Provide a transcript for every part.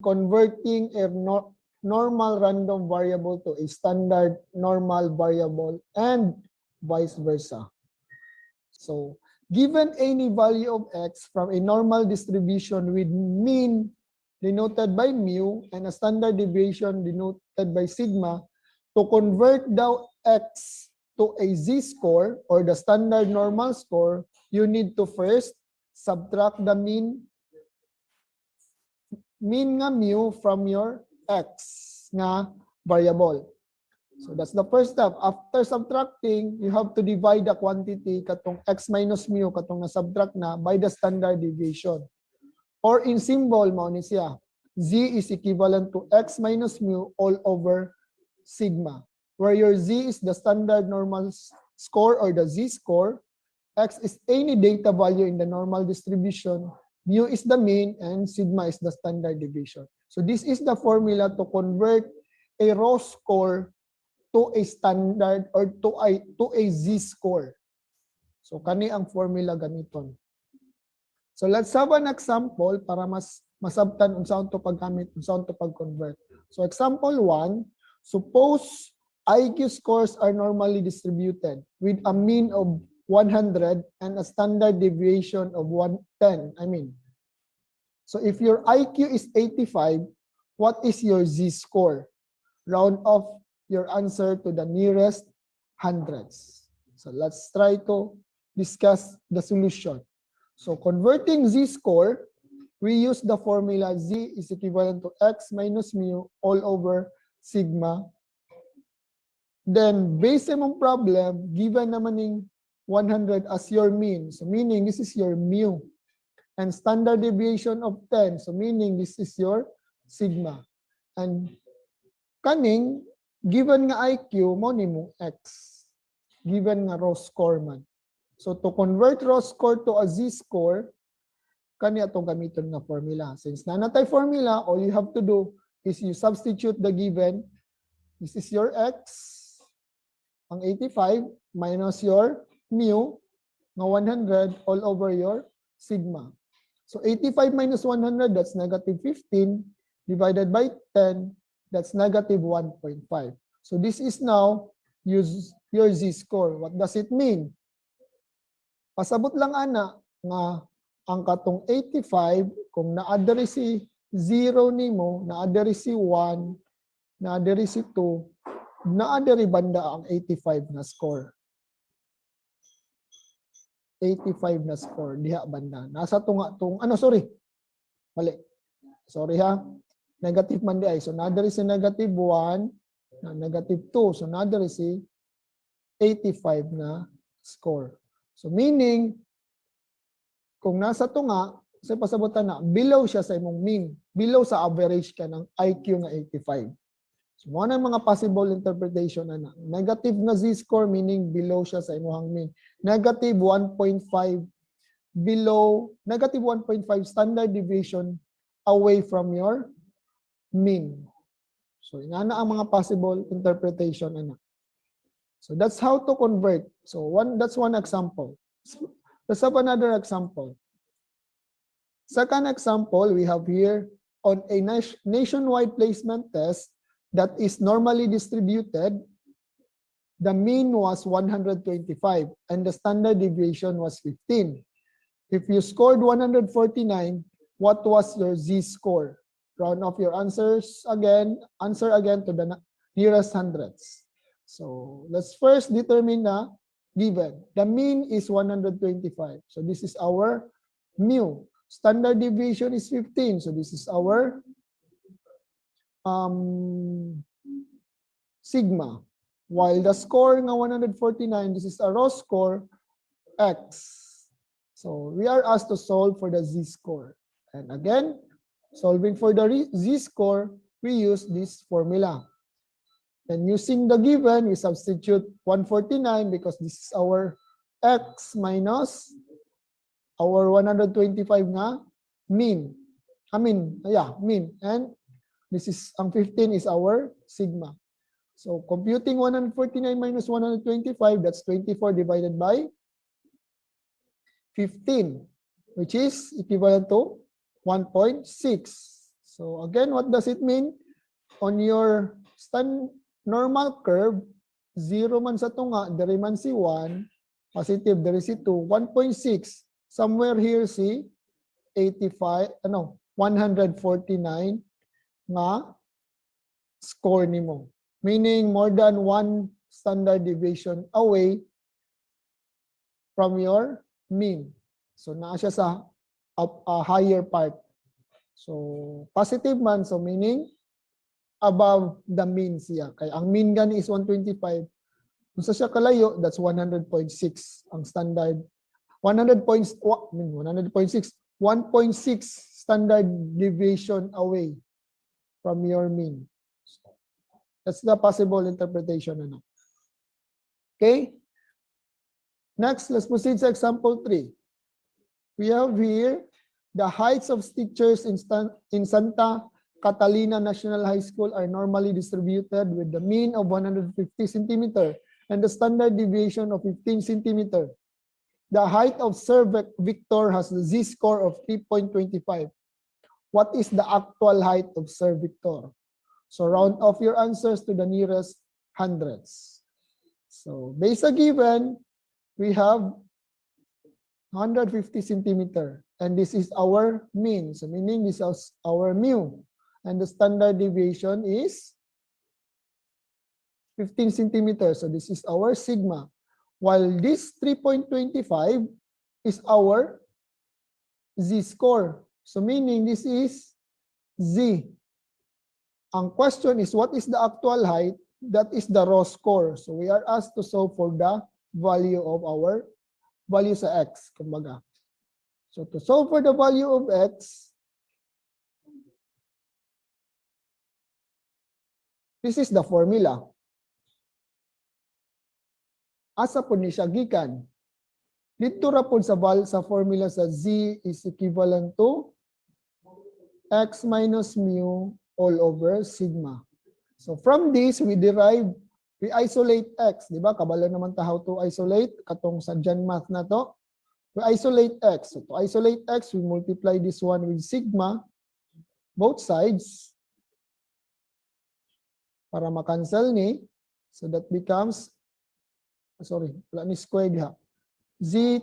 converting a normal random variable to a standard normal variable and vice versa. So, given any value of x from a normal distribution with mean denoted by mu and a standard deviation denoted by sigma, to convert the x to a z-score or the standard normal score, you need to first subtract the mean nga mu from your x nga variable. So that's the first step. After subtracting, you have to divide the quantity katong x minus mu katong na-subtract na by the standard deviation. Or in symbol, mao ni siya. Z is equivalent to x minus mu all over sigma. Where your z is the standard normal score or the z-score, x is any data value in the normal distribution, mu is the mean, and sigma is the standard deviation. So this is the formula to convert a raw score to a standard or to a z-score. So kani ang formula ganiton. So let's have an example para mas masabtan unsaon to paggamit, unsaon to pag-convert. So example 1, suppose IQ scores are normally distributed with a mean of 100 and a standard deviation of 110. So if your IQ is 85, what is your z-score? Round off your answer to the nearest hundreds. So let's try to discuss the solution. So converting z-score, we use the formula z is equivalent to x minus mu all over sigma. Then, based on problem, given naman ning 100 as your mean. So meaning this is your mu. And standard deviation of 10. So meaning this is your sigma. And kaning, given nga IQ, mo ni mo x. Given nga raw score man. So to convert raw score to a z-score, kani atong gamiton nga formula. Since nanatay formula, all you have to do is you substitute the given. This is your x, ang 85, minus your mu, nga 100, all over your sigma. So 85 minus 100, that's negative 15, divided by 10, that's negative 1.5. So this is now use your z-score. What does it mean? Pasabot lang ana nga ang katong 85 kung naa-diri si 0 nimo, naa-diri si 1, naa-diri si 2, naa-diri banda ang 85 na score. 85 na score diha banda. Nasa tunga-tung Mali. Sorry ha. Negative man di ay. So naa-diri si negative 1, na negative 2. So naa-diri si 85 na score. So meaning kung nasa tunga, sa pasabutan na, below siya sa imong mean. Below sa average ka ng IQ nga 85. So, mga mga possible interpretation na negative na z-score, meaning below siya sa imong mean. Negative 1.5 below, negative 1.5 standard deviation away from your mean. So, inana ang mga possible interpretation na. So, that's how to convert. So, that's one example. Let's have another example. Second example, we have here on a nationwide placement test that is normally distributed, the mean was 125 and the standard deviation was 15. If you scored 149, what was your z-score? Round off your answers again, answer again to the nearest hundreds. So let's first determine the given. The mean is 125. So this is our mu. Standard deviation is 15. So this is our sigma. While the score nga 149, this is a raw score, x. So we are asked to solve for the z-score. And again, solving for the z-score, we use this formula. And using the given, we substitute 149 because this is our x minus our 125 nga mean. Mean. And this is, ang 15 is our sigma. So computing 149 minus 125, that's 24 divided by 15, which is equivalent to 1.6. So again, what does it mean? On your normal curve, 0 man sa tunga, diri man si 1, positive, diri si 2, 1.6. Somewhere here si 149 nga score nimo. Meaning more than 1 standard deviation away from your mean. So naa siya sa higher part. So positive man, so meaning above the mean siya. Kaya ang mean gani is 125. Kung sa siya kalayo, that's 100.6 ang standard. 100.6, 1.6 standard deviation away from your mean. That's the possible interpretation. Okay? Next, let's proceed to example 3. We have here the heights of teachers in Santa Catalina National High School are normally distributed with the mean of 150 centimeter and the standard deviation of 15 centimeter. The height of Sir Victor has the z-score of 3.25. What is the actual height of Sir Victor? So round off your answers to the nearest hundreds. So based on given, we have 150 centimeter, and this is our mean. So meaning this is our mu, and the standard deviation is 15 centimeters. So this is our sigma. While this 3.25 is our z-score. So meaning this is z. Ang question is, what is the actual height? That is the raw score. So we are asked to solve for the value of our value sa x. Kumbaga. So to solve for the value of x, this is the formula. Asa po ni siya gikan? Dito ra po sa formula sa z is equivalent to x minus mu all over sigma. So from this, we isolate x. Di ba? Kabalo naman ta how to isolate. Katong sa Gen Math na to. We isolate x. So to isolate x, we multiply this one with sigma, both sides, para makancel ni. So that becomes, wala ni square diha. Z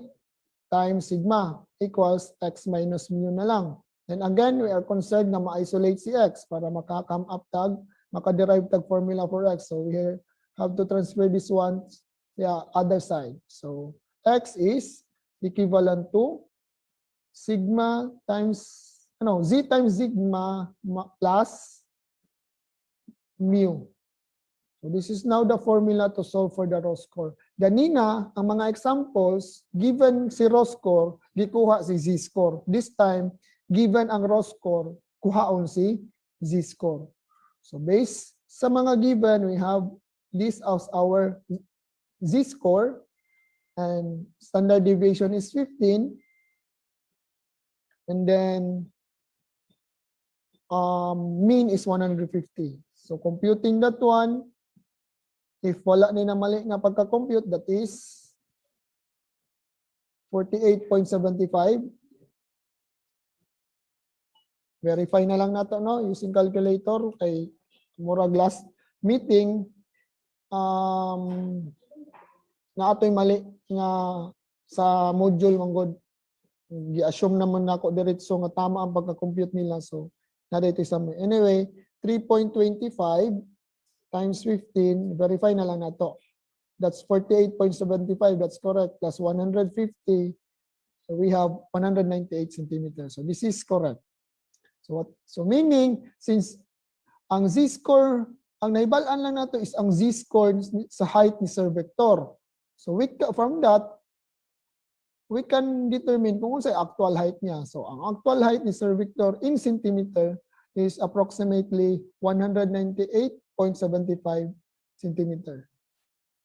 times sigma equals x minus mu na lang. And again, we are concerned na ma-isolate si x para maka-come up tag, maka-derive tag formula for x. So we have to transfer this one the other side. So x is equivalent to sigma times, z times sigma plus mu. So this is now the formula to solve for the raw score. Ganina, ang mga examples, given si raw score, gikuha si z-score. This time, given ang raw score, kuhaon si z-score. So based sa mga given, we have this as our z-score, and standard deviation is 15. And then, mean is 150. So computing that one, if wala ni na mali nga pagka-compute, that is 48.75. Verify na lang nato using calculator kay murag last meeting na ato'y mali nga sa module manggod. Gi-assume naman nako diretso nga tama ang pagka-compute nila, so na dito sa anyway 3.25 times 15, verify na lang nato. That's 48.75, that's correct, plus 150, so we have 198 centimeters. So this is correct. So meaning, since ang z-score, ang naibalaan lang nato is ang z-score sa height ni Sir Victor. So from that, we can determine kung sa actual height niya. So ang actual height ni Sir Victor in centimeter is approximately 198.75 centimeter.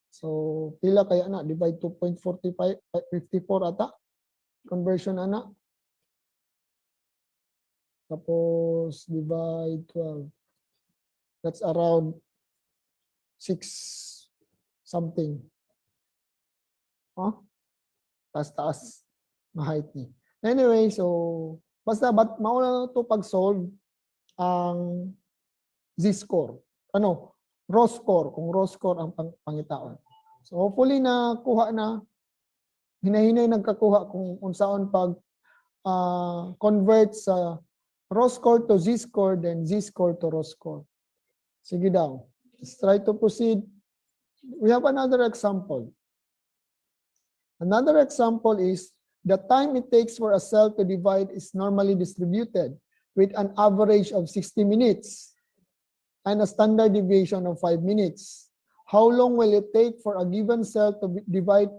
So pila kaya na? Divide 2.54 ata? Conversion ana? Tapos divide 12. That's around 6 something. Taas-taas na height ni. Anyway, so basta mauna to pag-solve. ang z-score. Ano? Raw score, kung raw score ang pangitaon. So hopefully na kuha na, hinahinay nagkakuha kung unsaon pag convert sa raw score to z-score, then z-score to raw score. Sige daw. Let's try to proceed. We have another example. Another example is the time it takes for a cell to divide is normally distributed with an average of 60 minutes and a standard deviation of 5 minutes. How long will it take for a given cell to divide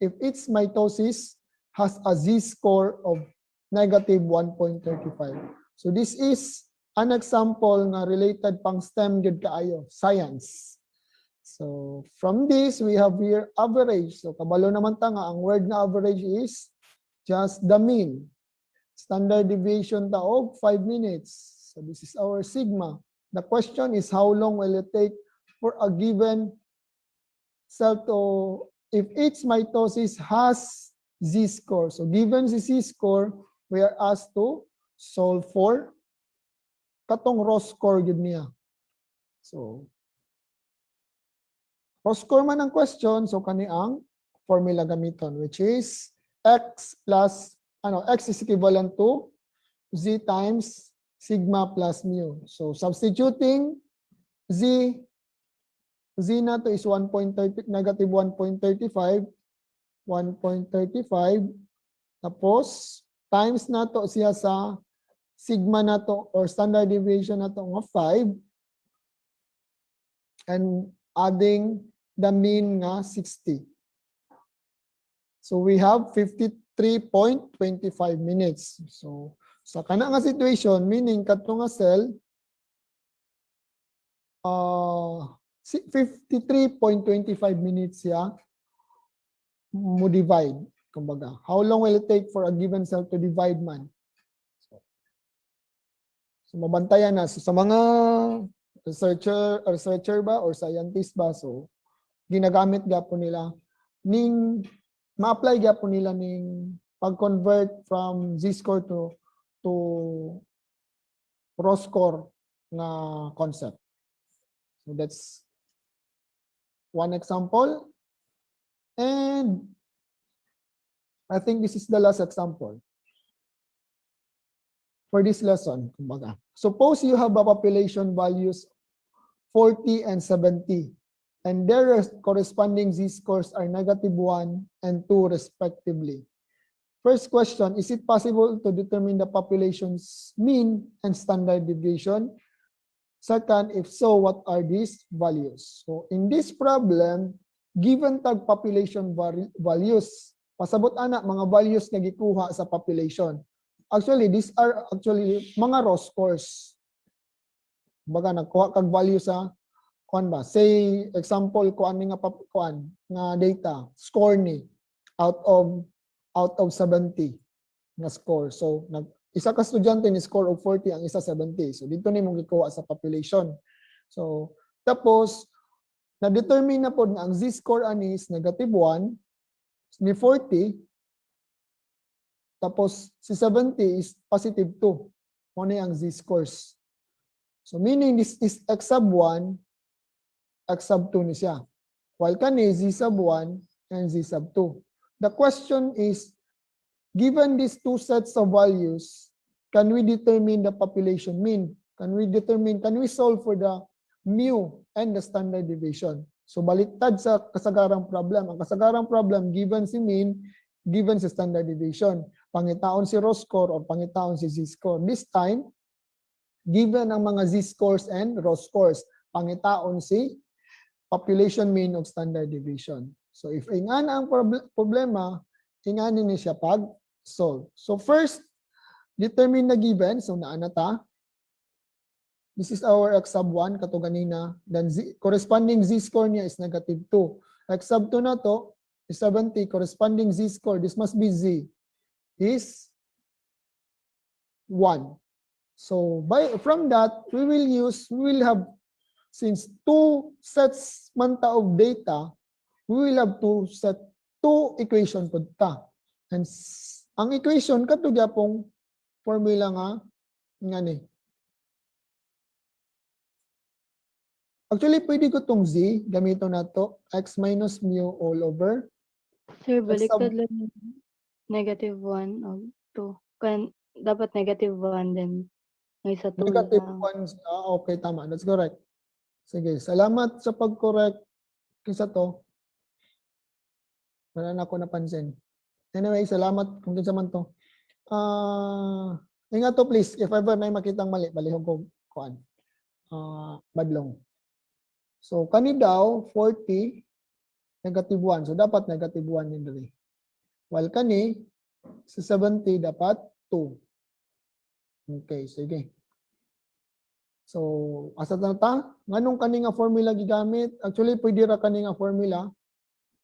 if its mitosis has a z-score of negative 1.35? So this is an example na related pang STEM gid kaayo, science. So from this, we have here average. So kabalo naman ta nga, ang word na average is just the mean. Standard deviation ta of 5 minutes. So this is our sigma. The question is how long will it take for a given cell to, if its mitosis has z-score. So given the z-score, we are asked to solve for katong raw score yun niya. So raw score man ang question, so kani ang formula gamiton, which is x plus, x is equivalent to z times sigma plus mu. So substituting z na to is negative 1.35, 1.35, tapos times na to siya sa sigma na to or standard deviation na to nga 5, and adding the mean nga 60. So we have 53.25 minutes. So sa kana nga situation, meaning kadto nga cell 53.25 minutes siya mo divide. Kumbaga, how long will it take for a given cell to divide man? So mabantayan na. So, sa mga researcher ba or scientist ba, so ginagamit gapo nila ning ma-apply gapo nila ning pag-convert from z-score to raw score nga concept. So that's one example. And I think this is the last example for this lesson. Kumbaga, suppose you have a population values 40 and 70, and their corresponding z-scores are negative 1 and 2 respectively. First question, is it possible to determine the population's mean and standard deviation? Second, if so, what are these values? So in this problem, given tag population values, pasabot ana mga values nga gikuha sa population. Actually, these are actually mga raw scores. Baga nagkuha kag value sa kuan ba? Say example kuan nga nga data, score ni out of 70 nga score. So isa ka estudyante ni score of 40, ang isa 70. So dito ni mong gikuha sa population. So tapos na-determine na pod nga ang z-score ani is negative 1, ni 40, tapos si 70 is positive 2. Mo na ang z-scores. So meaning this is x sub 1, x sub 2 ni siya. While kani z sub 1 and z sub 2. The question is, given these two sets of values, can we determine the population mean? Can we solve for the mu and the standard deviation? So baliktad sa kasagarang problem. Ang kasagarang problem, given si mean, given si standard deviation. Pangitaon si raw score o pangitaon si z-score. This time, given ang mga z-scores and raw scores, pangitaon si population mean of standard deviation. So if ingana ang problema, ingani ni siya pag-solve. So first, determine the given. So naana ta. This is our x sub 1, kato ganina. Then corresponding z-score niya is negative 2. X sub 2 na to is 70. Corresponding z-score, this must be z, is 1. So from that, we will have, since two sets man ta of data, we will have to set two equation pod ta. And ang equation kato gyapong formula nga ni Actually, pwede ko tong z, gamito na to, x minus mu all over. Sir, X sub, baliktad lang yung -1 o 2. Dapat -1 din. May sa 2 negative lang. 1. Okay, tama. That's correct. Sige, salamat sa pag-correct. Kisa to, wala na ako napansin. Anyway, salamat kung kinsa man to. Ingat to please, if ever may makitang mali, balihog ko kuan. Badlong. So, kani daw, 40, -1. So, dapat -1 din dali. While kani, sa 70, dapat 2. Okay, sige. So, asa na ta? Nganong kani nga formula gigamit? Actually, pwede ra kani nga formula.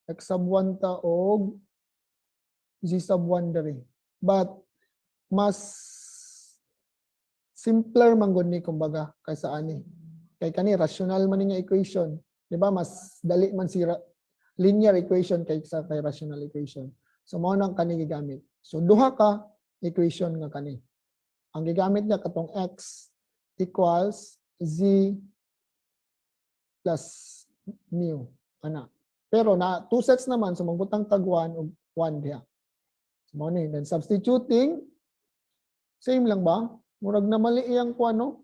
X sub 1 ta og Z sub 1 diri. But, mas simpler man gud ni kumbaga kaysa ani. Kay kani rational man ni nga equation, di ba? Mas dali man si linear equation kaysa kay rational equation. So mao nang kani gigamit. So duha ka equation nga kani. Ang gigamit niya katong x equals z plus mu ana. Pero na two sets naman so magbutang tag 1 ug 1 diha. So mao ni then substituting same lang ba? Murag na mali iyang kuano?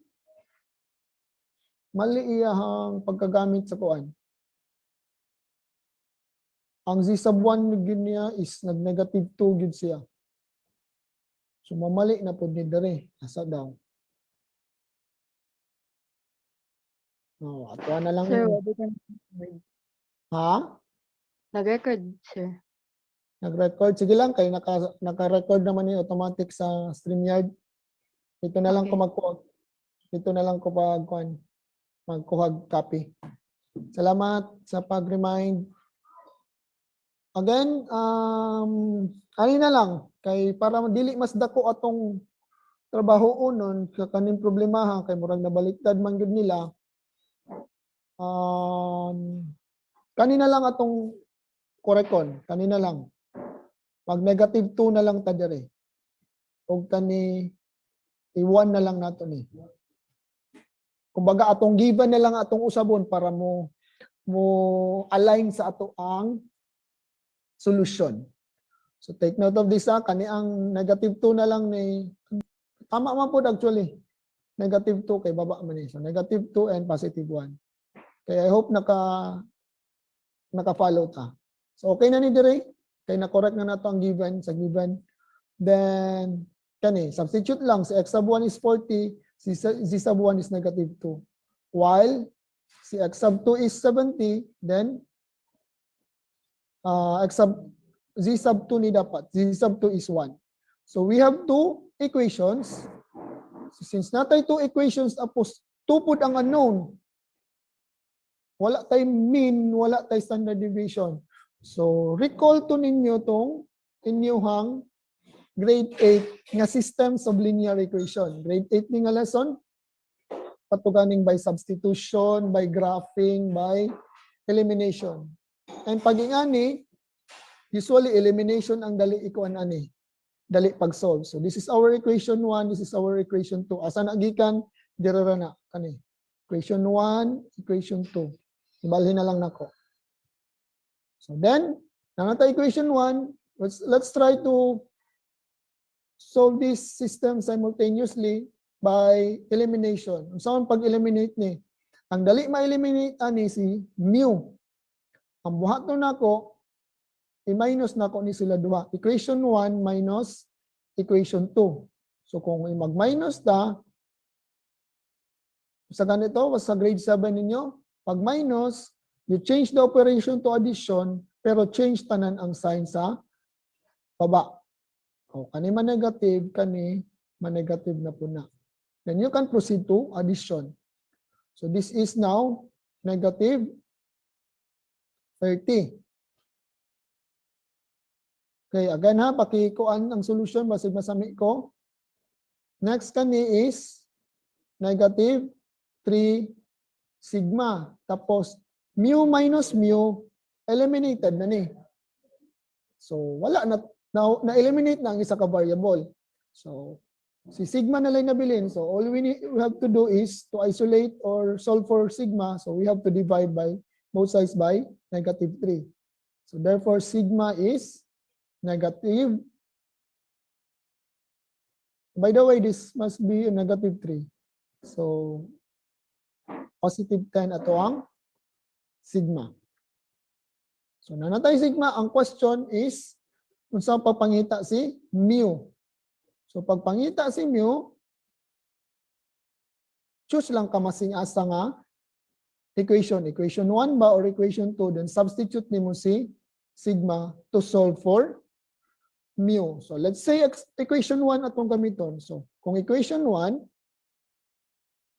Mali iyang pagkagamit sa kuan. Ang z sub 1 gyud niya is nag-negative 2 gyud siya. So mamali na pud ni dere. Asa daw? Ato na lang. Sir, wala ka Ha? nag-record, sir. Nag-record. Sige lang kay naka-record naman ni automatic sa StreamYard. Dito na lang ko Okay. magkuha. Dito na lang ko magkuhag copy. Salamat sa pag-remind. Again, ano na lang kay para dili mas dako atong trabaho unon kaning problema kay murag nabaliktad man gyud nila. Kanina lang atong korekon, kanina lang. Pag negative 2 na lang ta dire. Og kani i1 na lang nato ni. Kumbaga atong given na lang atong usabon para mo align sa ato ang solution. So take note of this kani ang negative 2 na lang ni tama man po actually. Negative 2 kay baba man ni. So negative 2 and positive 1. Kaya I hope naka-follow ta. So okay na ni dire kay na-correct na nato ang given sa given. Then kani substitute lang si x sub 1 is 40, si z sub 1 is negative 2. While si x sub 2 is 70, then z sub 2 ni dapat. Z sub 2 is 1. So we have two equations. So since natay two equations tapos two pud ang unknown. Wala tay mean, wala tay standard deviation. So recall to ninyo tong inyong grade 8 nga systems of linear equation. Grade 8 ni nga lesson patuganing by substitution, by graphing, by elimination. And pag ingani, usually elimination ang dali ikuan ani. Dali pag-solve. So this is our equation 1, this is our equation 2. Asa na gikan dira ra na kani. Equation 1, equation 2. Ibalhin na lang nako. So then, nanata equation 1, let's try to solve this system simultaneously by elimination. So ang pag-eliminate ni, ang dali ma-eliminate ani si mu. Ang buhaton nako i-minus nako ni sila duha. Equation 1 minus equation 2. So kung mag-minus ta sa ganito, sa grade 7 ninyo, pag minus, you change the operation to addition, pero change tanan ang sign sa baba. O, kani man-negative, kani man-negative na po na. Then you can proceed to addition. So this is now negative 30. Okay, again ha, pakikuan ang solution, basig masami ko. Next kani is negative 3 sigma. Tapos, mu minus mu, eliminated na ni. So, wala na, na-eliminate na ang isa ka variable. So, Si sigma na lang nabilin. So all we have to do is to isolate or solve for sigma. So we have to divide by both sides by -3. So therefore sigma is negative. By the way, this must be a -3. So positive 10 ato ang sigma. So nanatay sigma, ang question is kung saan papangita si mu. So pagpangita si mu, choose lang ka masing asa nga equation. Equation 1 ba or equation 2? Then substitute nimo si sigma to solve for mu. So let's say equation 1 atong gamiton. So kung equation 1,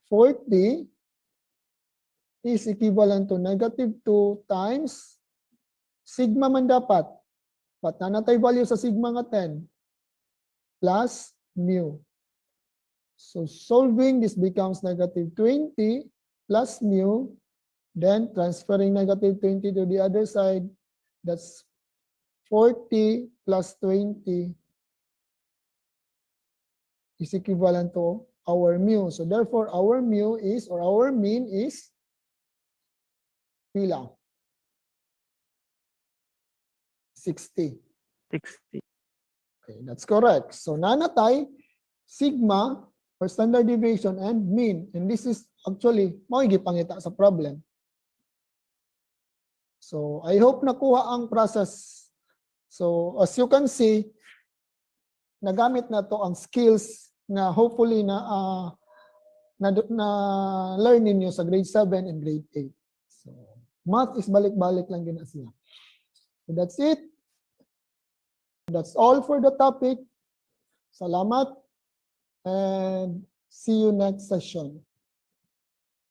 40 is equivalent to -2 times sigma man dapat. But nanatay value sa sigma nga 10 plus mu. So solving this becomes -20 plus mu. Then transferring -20 to the other side, that's 40 plus 20 is equivalent to our mu. So therefore, our mu is, or our mean is, pila? 60. 60. Okay, that's correct. So nanatay, sigma, or standard deviation, and mean. And this is actually, makikipangita sa problem. So I hope nakuha ang process. So as you can see, nagamit na to ang skills na hopefully na learn ninyo sa grade 7 and grade 8. So math is balik-balik lang din siya. So that's it. That's all for the topic. Salamat and see you next session.